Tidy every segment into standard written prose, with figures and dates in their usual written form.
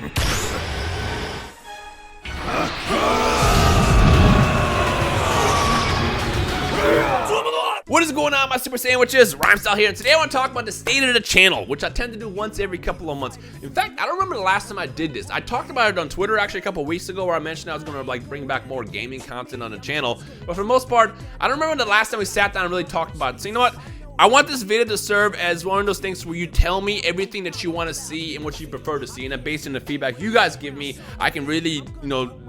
What is going on, my super sandwiches? Rhymestyle here, and today I want to talk about the state of the channel, which I tend to do once every couple of months. In fact, I don't remember the last time I did this. I talked about it on Twitter actually a couple of weeks ago, where I mentioned I was going to like bring back more gaming content on the channel. But for the most part, I don't remember the last time we sat down and really talked about it. So you know what? I want this video to serve as one of those things where you tell me everything that you want to see and what you prefer to see, and then based on the feedback you guys give me, I can really,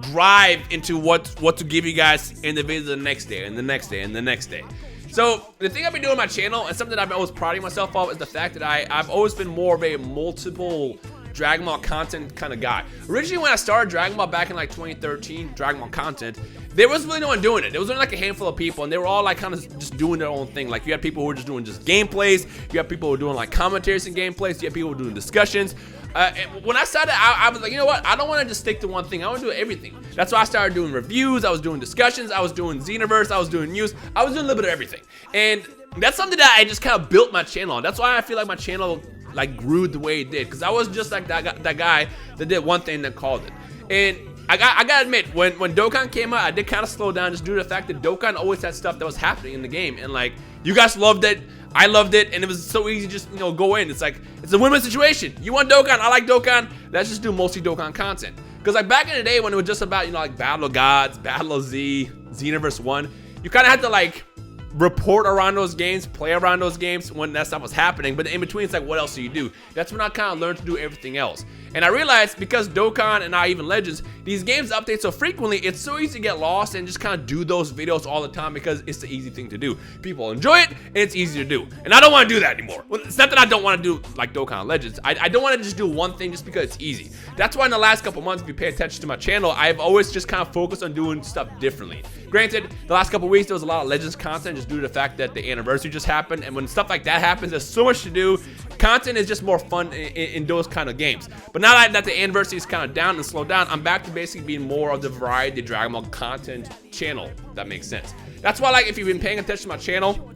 drive into what to give you guys in the video the next day, and the next day, and the next day. So the thing I've been doing on my channel, and something I've been always priding myself of, is the fact that I've always been more of a multiple Dragon Ball content kind of guy. Originally, when I started Dragon Ball back in like 2013, Dragon Ball content, there was really no one doing it. There was only like a handful of people, and they were all like kind of just doing their own thing. Like you had people who were just doing just gameplays, you had people who were doing like commentaries and gameplays, you had people who were doing discussions. And when I started, I was like, you know what? I don't want to just stick to one thing. I want to do everything. That's why I started doing reviews. I was doing discussions. I was doing Xenoverse. I was doing news. I was doing a little bit of everything. And that's something that I just kind of built my channel on. That's why I feel like my channel like grew the way it did, because I was just like that guy that did one thing that called it. And I gotta admit, when Dokkan came out, I did kind of slow down just due to the fact that Dokkan always had stuff that was happening in the game, and like you guys loved it, I loved it, and it was so easy to just go in. It's like it's a win-win situation. You want Dokkan, I like Dokkan. Let's just do mostly Dokkan content. Because like back in the day when it was just about like Battle of Gods, Battle of Z, Xenoverse 1, you kind of had to like report around those games, play around those games when that stuff was happening, but in between it's like, what else do you do? That's when I kind of learned to do everything else. And I realized because Dokkan and now even Legends, these games update so frequently, it's so easy to get lost and just kind of do those videos all the time because it's the easy thing to do. People enjoy it and it's easy to do. And I don't want to do that anymore. Well, it's not that I don't want to do like Dokkan and Legends. I don't want to just do one thing just because it's easy. That's why in the last couple months, if you pay attention to my channel, I've always just kind of focused on doing stuff differently. Granted, the last couple weeks there was a lot of Legends content just due to the fact that the anniversary just happened, and when stuff like that happens, there's so much to do. Content is just more fun in those kind of games. But now that the anniversary is kind of down and slowed down, I'm back to basically being more of the variety Dragon Ball content channel. If that makes sense. That's why, like, if you've been paying attention to my channel,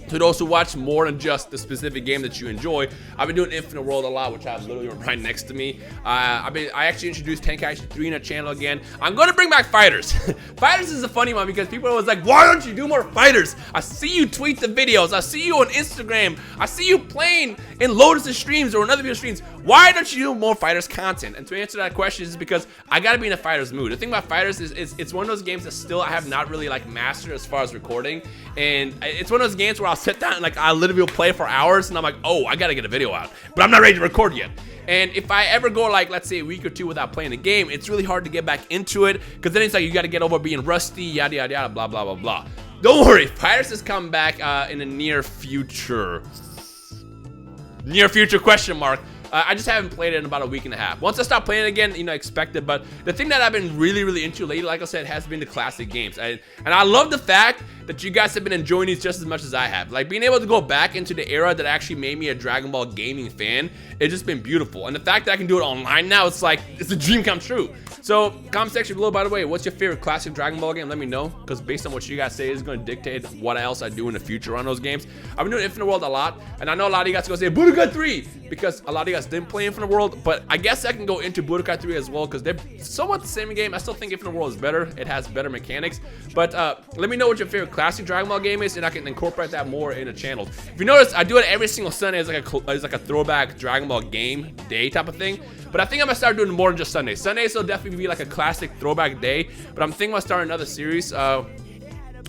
to those who watch more than just the specific game that you enjoy, I've been doing Infinite World a lot, which I have literally right next to me. I actually introduced Tenkaichi 3 in the channel again. I'm going to bring back Fighters. Fighters is a funny one because people are always like, why don't you do more Fighters? I see you tweet the videos. I see you on Instagram. I see you playing in Lotus' streams or in other people's streams. Why don't you do more Fighters content? And to answer that question is because I got to be in a Fighters mood. The thing about Fighters is it's one of those games that still I have not really like mastered as far as recording. And it's one of those games where I'll sit down and like I literally will play for hours and I'm like, oh, I gotta get a video out, but I'm not ready to record yet. And if I ever go like, let's say a week or two without playing the game, it's really hard to get back into it, because then it's like you got to get over being rusty, yada yada yada, blah blah blah blah. Don't worry, Pirates is coming back in the near future. Near future question mark. I just haven't played it in about a week and a half. Once I start playing it again, expect it. But the thing that I've been really into lately, like I said, has been the classic games. And I love the fact that you guys have been enjoying these just as much as I have. Like being able to go back into the era that actually made me a Dragon Ball gaming fan, it's just been beautiful. And the fact that I can do it online now, it's like, it's a dream come true. So, comment section below, by the way, what's your favorite classic Dragon Ball game? Let me know, because based on what you guys say is going to dictate what else I do in the future on those games. I've been doing Infinite World a lot, and I know a lot of you guys are going to say Budokai 3, because a lot of you guys didn't play Infinite World, but I guess I can go into Budokai 3 as well, because they're somewhat the same game. I still think Infinite World is better. It has better mechanics, but let me know what your favorite classic Dragon Ball game is, and I can incorporate that more in the channel. If you notice, I do it every single Sunday as like a throwback Dragon Ball game day type of thing. But I think I'm gonna start doing more than just Sundays. Sundays will definitely be like a classic throwback day. But I'm thinking about starting another series. I'm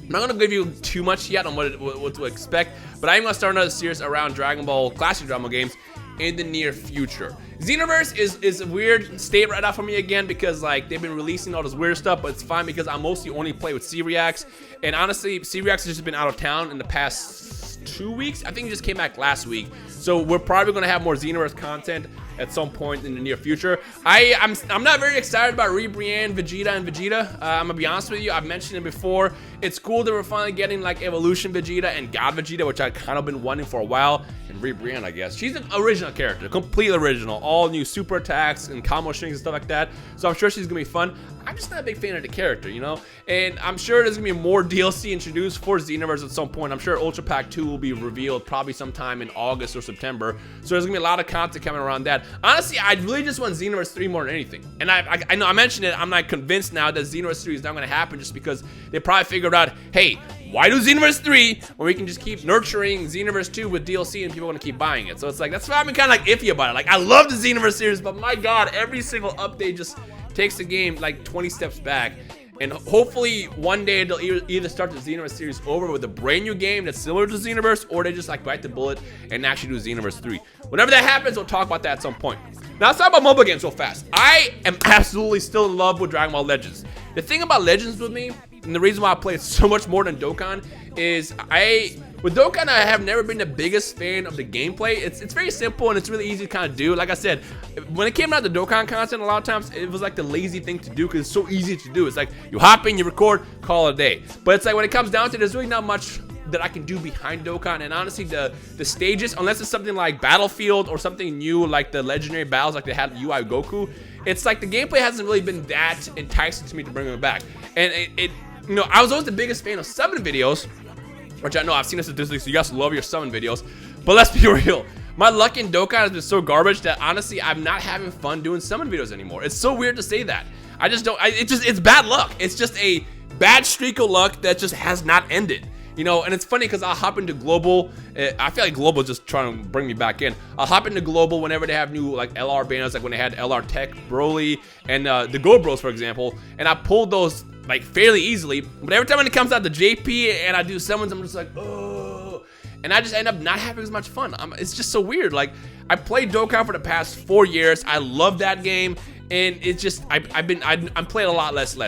not gonna give you too much yet on what to expect, but I am gonna start another series around Dragon Ball, classic Dragon Ball games in the near future. Xenoverse is a weird state right now for me again, because like they've been releasing all this weird stuff, but it's fine because I mostly only play with C-Reacts, and honestly, C-Reacts has just been out of town in the past 2 weeks. I think he just came back last week, so we're probably gonna have more Xenoverse content at some point in the near future. I'm not very excited about Re-Brienne, Vegeta, and Vegeta. I'm gonna be honest with you. I've mentioned it before. It's cool that we're finally getting like Evolution Vegeta and God Vegeta, which I've kind of been wanting for a while. And Re-Brienne, I guess she's an original character, complete original, all new super attacks and combo strings and stuff like that. So I'm sure she's gonna be fun. I'm just not a big fan of the character, you know? And I'm sure there's gonna be more DLC introduced for Xenoverse at some point. I'm sure Ultra Pack 2 will be revealed probably sometime in August or September. So there's gonna be a lot of content coming around that. Honestly, I really just want Xenoverse 3 more than anything. And I know I mentioned it, I'm not convinced now that Xenoverse 3 is not gonna happen just because they probably figured out, hey, why do Xenoverse 3 when we can just keep nurturing Xenoverse 2 with DLC and people want to keep buying it? So it's like, that's why I've been kind of like iffy about it. Like, I love the Xenoverse series, but my God, every single update just takes the game like 20 steps back. And hopefully one day they'll either start the Xenoverse series over with a brand new game that's similar to Xenoverse, or they just like bite the bullet and actually do Xenoverse 3. Whenever that happens, we'll talk about that at some point. Now let's talk about mobile games real fast. I am absolutely still in love with Dragon Ball Legends. The thing about Legends with me, and the reason why I play it so much more than Dokkan, is with Dokkan, I have never been the biggest fan of the gameplay. It's very simple and it's really easy to kind of do. Like I said, when it came out to Dokkan content, a lot of times it was like the lazy thing to do because it's so easy to do. It's like you hop in, you record, call it a day. But it's like when it comes down to it, there's really not much that I can do behind Dokkan. And honestly, the stages, unless it's something like Battlefield or something new like the legendary battles like they had UI Goku, it's like the gameplay hasn't really been that enticing to me to bring them back. And you know, I was always the biggest fan of summon videos, which I know I've seen the statistics, so you guys love your summon videos. But let's be real, my luck in Dokkan has been so garbage that honestly, I'm not having fun doing summon videos anymore. It's so weird to say that. I just don't, it's bad luck. It's just a bad streak of luck that just has not ended. You know, and it's funny because I'll hop into Global. I feel like Global is just trying to bring me back in. I'll hop into Global whenever they have new like LR banners, like when they had LR Tech, Broly, and the Go Bros, for example. And I pulled those like fairly easily. But every time when it comes out to JP and I do summons, I'm just like, oh. And I just end up not having as much fun. It's just so weird. Like, I played Dokkan for the past 4 years. I love that game. And it's just, I'm playing a lot less and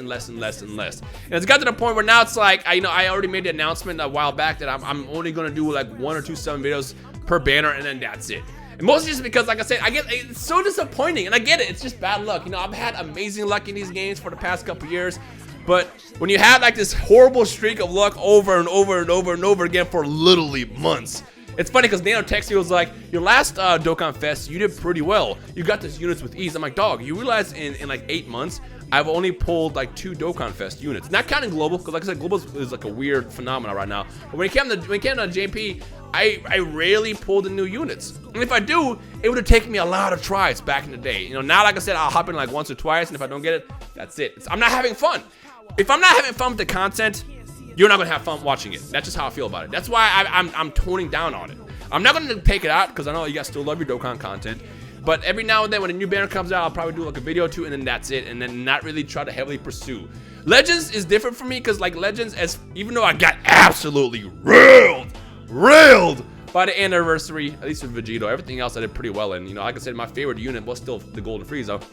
less. And it's got to the point where now it's like, I already made the announcement a while back that I'm only going to do like 1 or 2 summon videos per banner, and then that's it. And mostly just because, like I said, it's so disappointing, and I get it, it's just bad luck. You know, I've had amazing luck in these games for the past couple years, but when you have like this horrible streak of luck over and over and over and over again for literally months. It's funny because Nano texted me, was like, your last Dokkan Fest, you did pretty well. You got these units with ease. I'm like, dog, you realize in like 8 months, I've only pulled like 2 Dokkan Fest units. Not counting Global, because like I said, Global is like a weird phenomenon right now. But when it came to JP, I rarely pulled the new units. And if I do, it would have taken me a lot of tries back in the day. You know, now like I said, I'll hop in like once or twice, and if I don't get it, that's it. I'm not having fun. If I'm not having fun with the content, you're not gonna have fun watching it. That's just how I feel about it. That's why I'm toning down on it. I'm not gonna take it out because I know you guys still love your Dokkan content. But every now and then when a new banner comes out, I'll probably do like a video or 2, and then that's it. And then not really try to heavily pursue. Legends is different for me because like Legends, even though I got absolutely railed by the anniversary, at least with Vegito, everything else I did pretty well in. You know, like I said, my favorite unit was still the Golden Frieza.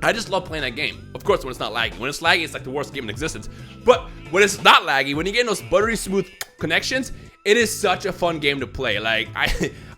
I just love playing that game. Of course, when it's not laggy. When it's laggy, it's like the worst game in existence. But when it's not laggy, when you get in those buttery smooth connections, it is such a fun game to play. Like,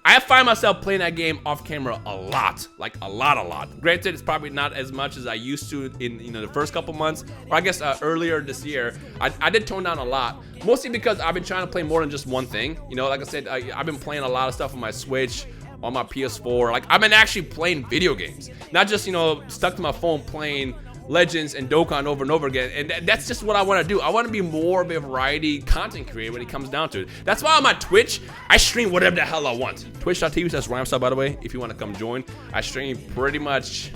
I find myself playing that game off camera a lot. Like, a lot. Granted, it's probably not as much as I used to in the first couple months. Or I guess earlier this year. I did tone down a lot. Mostly because I've been trying to play more than just one thing. You know, like I said, I've been playing a lot of stuff on my Switch, on my PS4. Like, I've been actually playing video games, not just, you know, stuck to my phone playing Legends and Dokkan over and over again. And that's just what I want to do. I want to be more of a variety content creator when it comes down to it. That's why on my Twitch, I stream whatever the hell I want. Twitch.tv/Rhymestyle, by the way, if you want to come join. I stream pretty much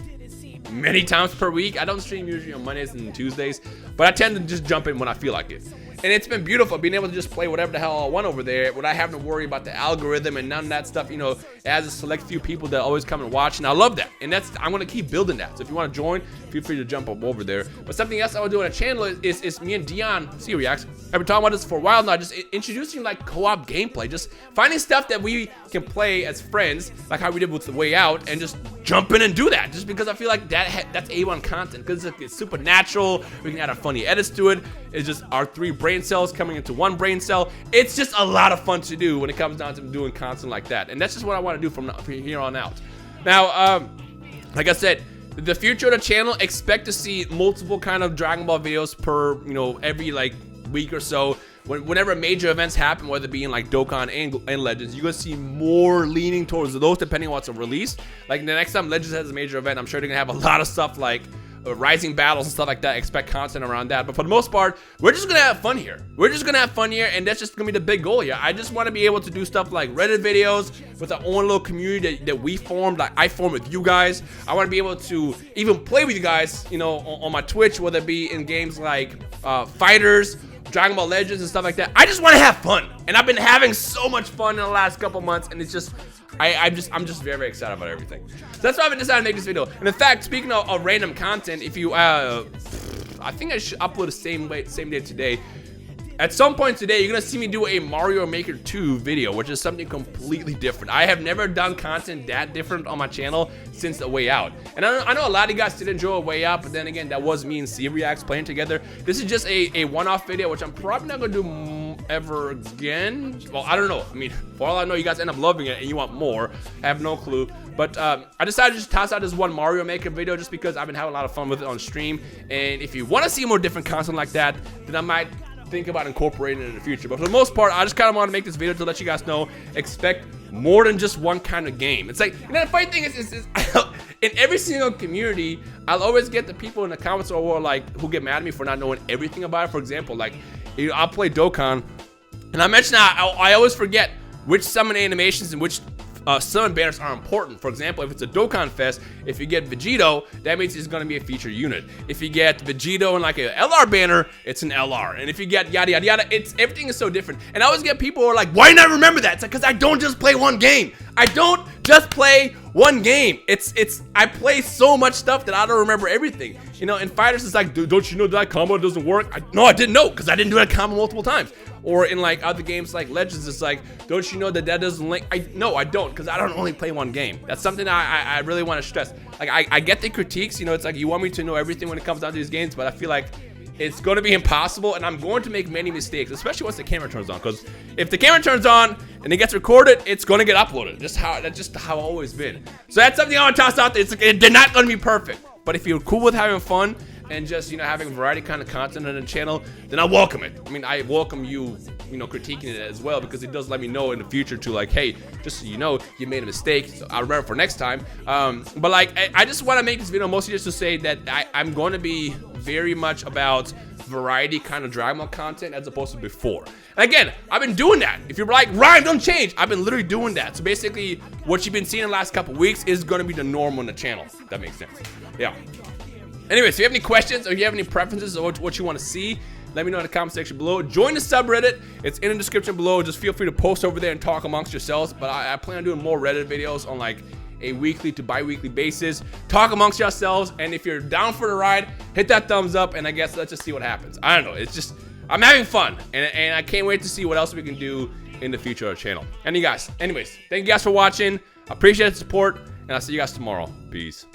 many times per week. I don't stream usually on Mondays and Tuesdays, but I tend to just jump in when I feel like it. And it's been beautiful being able to just play whatever the hell I want over there without having to worry about the algorithm and none of that stuff. You know, it has a select few people that always come and watch, and I love that. And I'm going to keep building that. So if you want to join, feel free to jump up over there. But something else I want to do on the channel is me and Dion, see reacts. I've been talking about this for a while now, just introducing like co-op gameplay, just finding stuff that we can play as friends, like how we did with The Way Out, and just jump in and do that, just because I feel like that's A1 content, because it's supernatural. We can add our funny edits to it. It's just our 3 brain cells coming into 1 brain cell. It's just a lot of fun to do when it comes down to doing content like that, and that's just what I want to do from here on out. Now, like I said, the future of the channel, expect to see multiple kind of Dragon Ball videos per, you know, every like week or so. Whenever major events happen, whether it be in like Dokkan and Legends, you're gonna see more leaning towards those depending on what's released. Like the next time Legends has a major event, I'm sure they're gonna have a lot of stuff like rising battles and stuff like that. Expect content around that. But for the most part, we're just gonna have fun here. And that's just gonna be the big goal here. I just want to be able to do stuff like Reddit videos with our own little community that we formed, like I formed with you guys. I want to be able to even play with you guys, you know, on my Twitch, whether it be in games like Fighters, Dragon Ball Legends, and stuff like that. I just want to have fun, and I've been having so much fun in the last couple months, and it's just, I'm just very, very excited about everything. So that's why I've decided to make this video. And in fact, speaking of random content, if you, I think I should upload the same day today. At some point today, you're gonna see me do a Mario Maker 2 video, which is something completely different. I have never done content that different on my channel since A Way Out. And I know a lot of you guys did enjoy A Way Out, but then again, that was me and C Reacts playing together. This is just a one-off video, which I'm probably not gonna do ever again. Well, I don't know. I mean, for all I know, you guys end up loving it and you want more. I have no clue. But I decided to just toss out this one Mario Maker video just because I've been having a lot of fun with it on stream. And if you want to see more different content like that, then I might think about incorporating it in the future. But for the most part, I just kind of want to make this video to let you guys know, expect more than just one kind of game. It's like, you know, the funny thing is in every single community, I'll always get the people in the comments or like who get mad at me for not knowing everything about it. For example, like, you know, I'll play Dokkan, and I mentioned I always forget which summon animations and which summon banners are important. For example, if it's a Dokkan Fest, if you get Vegito, that means it's going to be a featured unit. If you get Vegito in like a LR banner, it's an LR. And if you get yada yada yada, everything is so different. And I always get people who are like, why not remember that? It's like, because I don't just play one game. I don't just play one game. I play so much stuff that I don't remember everything. You know, in Fighters, it's like, dude, don't you know that combo doesn't work? No, I didn't know, because I didn't do that combo multiple times. Or in like other games like Legends, it's like, don't you know that doesn't link? No, I don't, because I don't only play one game. That's something I really want to stress. Like, I get the critiques, you know, it's like you want me to know everything when it comes down to these games, but I feel like it's going to be impossible, and I'm going to make many mistakes, especially once the camera turns on. Because if the camera turns on and it gets recorded, it's going to get uploaded. That's just how it's always been. So that's something I want to toss out there. They're not going to be perfect, but if you're cool with having fun and just, you know, having variety kind of content on the channel, then I welcome it. I mean, I welcome you, you know, critiquing it as well, because it does let me know in the future to like, hey, just so you know, you made a mistake, so I'll remember for next time. But like, I just want to make this video mostly just to say that I'm going to be very much about variety kind of Dragon Ball content as opposed to before. And again, I've been doing that. If you're like, Rhyme, don't change, I've been literally doing that. So basically, what you've been seeing in the last couple weeks is going to be the norm on the channel. If that makes sense. Yeah. Anyways, if you have any questions or you have any preferences or what you want to see, let me know in the comment section below. Join the subreddit. It's in the description below. Just feel free to post over there and talk amongst yourselves. But I plan on doing more Reddit videos on like a weekly to bi-weekly basis. Talk amongst yourselves. And if you're down for the ride, hit that thumbs up. And I guess let's just see what happens. I don't know. It's just, I'm having fun. And I can't wait to see what else we can do in the future of the channel. Anyways, thank you guys for watching. I appreciate the support. And I'll see you guys tomorrow. Peace.